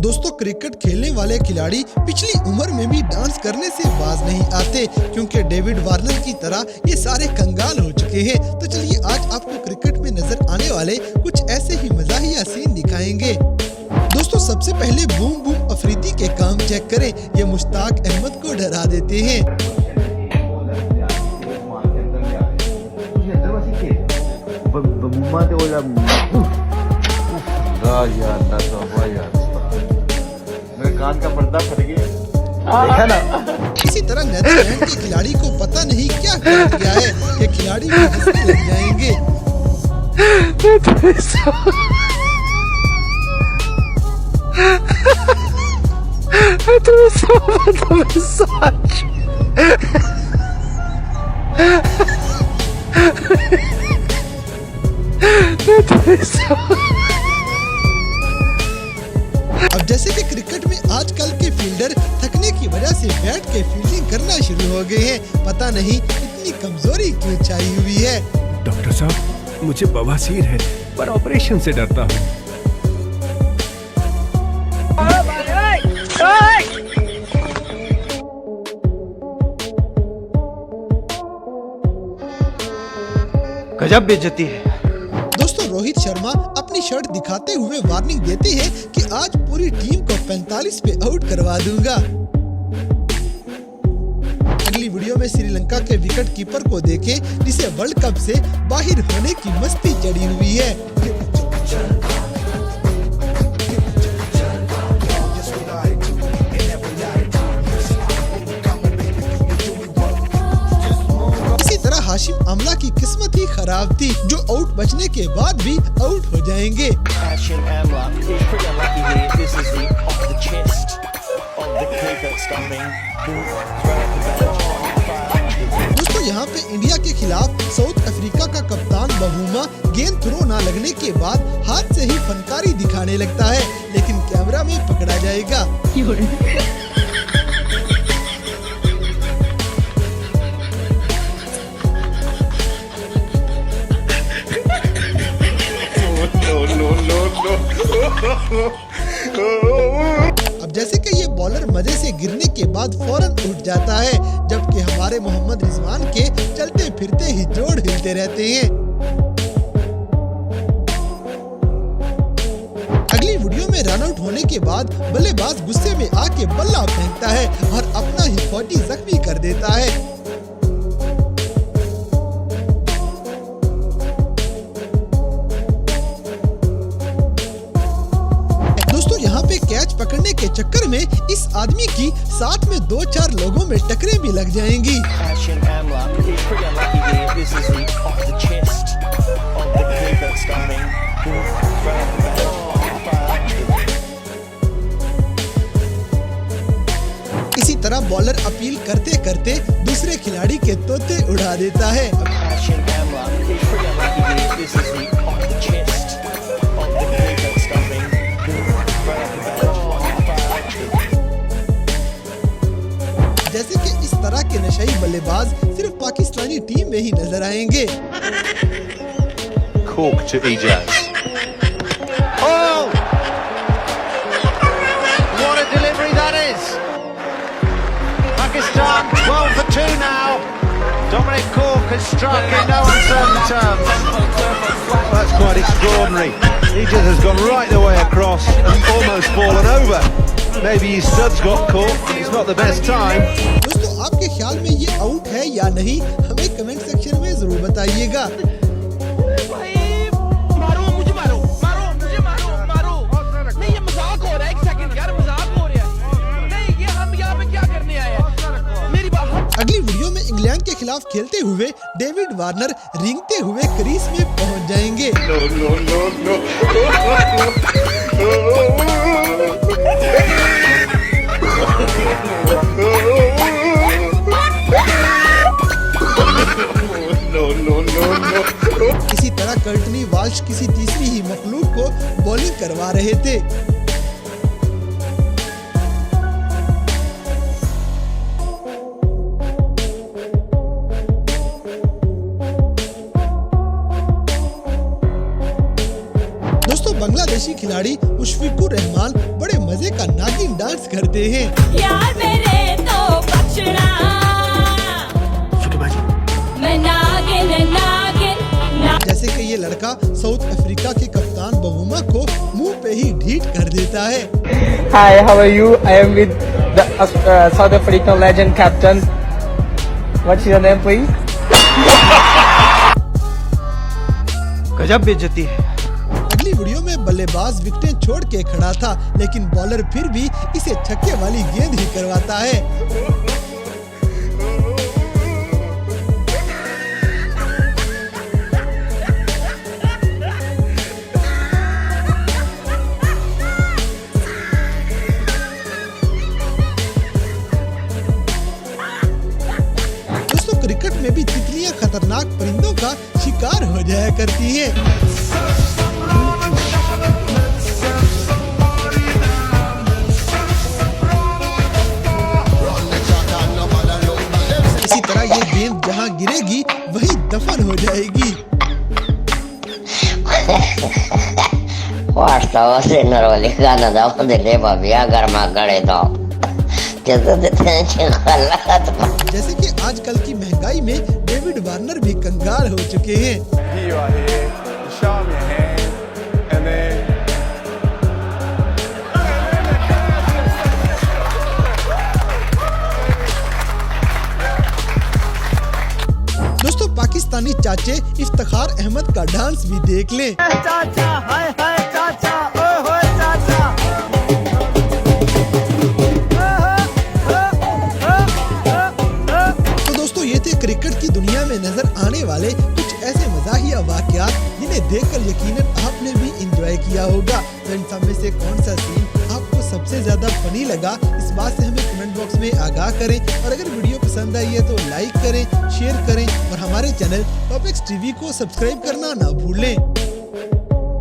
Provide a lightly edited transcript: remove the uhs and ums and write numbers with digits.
दोस्तों क्रिकेट खेलने वाले खिलाड़ी पिछली उम्र में भी डांस करने से बाज नहीं आते, क्योंकि डेविड वार्नर की तरह ये सारे कंगाल हो चुके हैं। तो चलिए आज आपको क्रिकेट में नजर आने वाले कुछ ऐसे ही मज़ाहिया सीन दिखाएंगे। दोस्तों सबसे पहले बूम बूम अफरीदी के काम चेक करें, ये मुश्ताक अहमद को डरा देते हैं। मेरे कान का पर्दा फट गया। देखा ना? इसी तरह नीदरलैंड के खिलाड़ी को पता नहीं क्या कर दिया है कि खिलाड़ी भी हंसने लग जाएंगे। अब जैसे कि क्रिकेट में आजकल के फील्डर थकने की वजह से बैठ के फील्डिंग करना शुरू हो गए हैं, पता नहीं इतनी कमजोरी क्यों छाई हुई है। डॉक्टर साहब, मुझे बवासीर है पर ऑपरेशन से डरता हूँ। गजब बेइज्जती है। दोस्तों रोहित शर्मा अपनी शर्ट दिखाते हुए वार्निंग देते हैं कि आज पूरी टीम को 45 पे आउट करवा दूंगा। अगली वीडियो में श्रीलंका के विकेट कीपर को देखें, जिसे वर्ल्ड कप से बाहर होने की मस्ती चढ़ी हुई है। हाशिम अमला की किस्मत ही खराब थी, जो आउट बचने के बाद भी आउट हो जाएंगे। दोस्तों यहाँ पे इंडिया के खिलाफ साउथ अफ्रीका का कप्तान बहूमा गेंद थ्रो ना लगने के बाद हाथ से ही फनकारी दिखाने लगता है, लेकिन कैमरा में पकड़ा जाएगा। अब जैसे कि ये बॉलर मजे से गिरने के बाद फौरन उठ जाता है, जबकि हमारे मोहम्मद रिजवान के चलते फिरते ही जोड़ हिलते रहते हैं। अगली वीडियो में रन आउट होने के बाद बल्लेबाज गुस्से में आके बल्ला फेंकता है और अपना ही 40 जख्मी कर देता है। कैच पकड़ने के चक्कर में इस आदमी की साथ में 2-4 लोगों में टकरें भी लग जाएंगी। इसी तरह बॉलर अपील करते करते दूसरे खिलाड़ी के तोते उड़ा देता है। जैसे कि इस तरह के नशाई बल्लेबाज सिर्फ पाकिस्तानी टीम में ही नजर आएंगे। Cork to Ijaz. Oh! What a delivery that is! Pakistan 12 for 2 now. Dominic Cork has struck in no uncertain terms. That's quite extraordinary. Ijaz has gone right the way across and almost fallen over. Maybe his studs got caught, but it's not the best time. दोस्तों आपके ख्याल में ये out है या नहीं, हमें comment section में जरूर बताइएगा। नहीं ये मजाक हो रहा है, एक सेकंड यार मजाक हो रहा है। नहीं ये हम यहाँ पे क्या करने आए हैं? मेरी बात। अगली वीडियो में इंग्लैंड के खिलाफ खेलते हुए डेविड वार्नर रेंगते हुए क्रीज में पहुंच जाएंगे। इसी तरह कर्टनी वाल्श किसी तीसरी ही मखलूक को बॉलिंग करवा रहे थे। बांग्लादेशी खिलाड़ी मुशफिकुर रहमान बड़े मजे मजे का नागिन डांस करते हैं। यार मेरे तो बचना मैं नागिन नागिन जैसे कि ये लड़का साउथ अफ्रीका के कप्तान बहुमा को मुंह पे ही ढीठ कर देता है। Hi, how are you? I am with the South African legend captain. What's your name, please? गजब बेइज्जती है। अगली वीडियो में बल्लेबाज विकेटें छोड़ के खड़ा था, लेकिन बॉलर फिर भी इसे छक्के वाली गेंद ही करवाता है। दोस्तों, क्रिकेट में भी तितलियां खतरनाक परिंदों का शिकार हो जाया करती हैं। इसी तरह ये गेंद जहां गिरेगी वही दफन हो जाएगी। Basta se non lo legano dopo delle via garma garedo. जैसे जैसे कि आजकल की महंगाई में डेविड वार्नर भी कंगाल हो चुके हैं। दोस्तों, पाकिस्तानी चाचे इफ्तिखार अहमद का डांस भी देख लें। चाचा, हाय हाय चाचा, ओए होए चाचा। तो दोस्तों, ये थे क्रिकेट की दुनिया में नजर आने वाले कुछ ऐसे मजाहिया वाकयात जिन्हें देखकर यकीनन आपने भी एंजॉय किया होगा। तो इन सब में से कौन सा सीन आपको सबसे ज्यादा फनी लगा, इस बात से हमें कमेंट बॉक्स में आगाह करें। और अगर वीडियो पसंद आई है तो लाइक करें, शेयर करें और हमारे चैनल टॉपिक्स टीवी को सब्सक्राइब करना ना भूलें।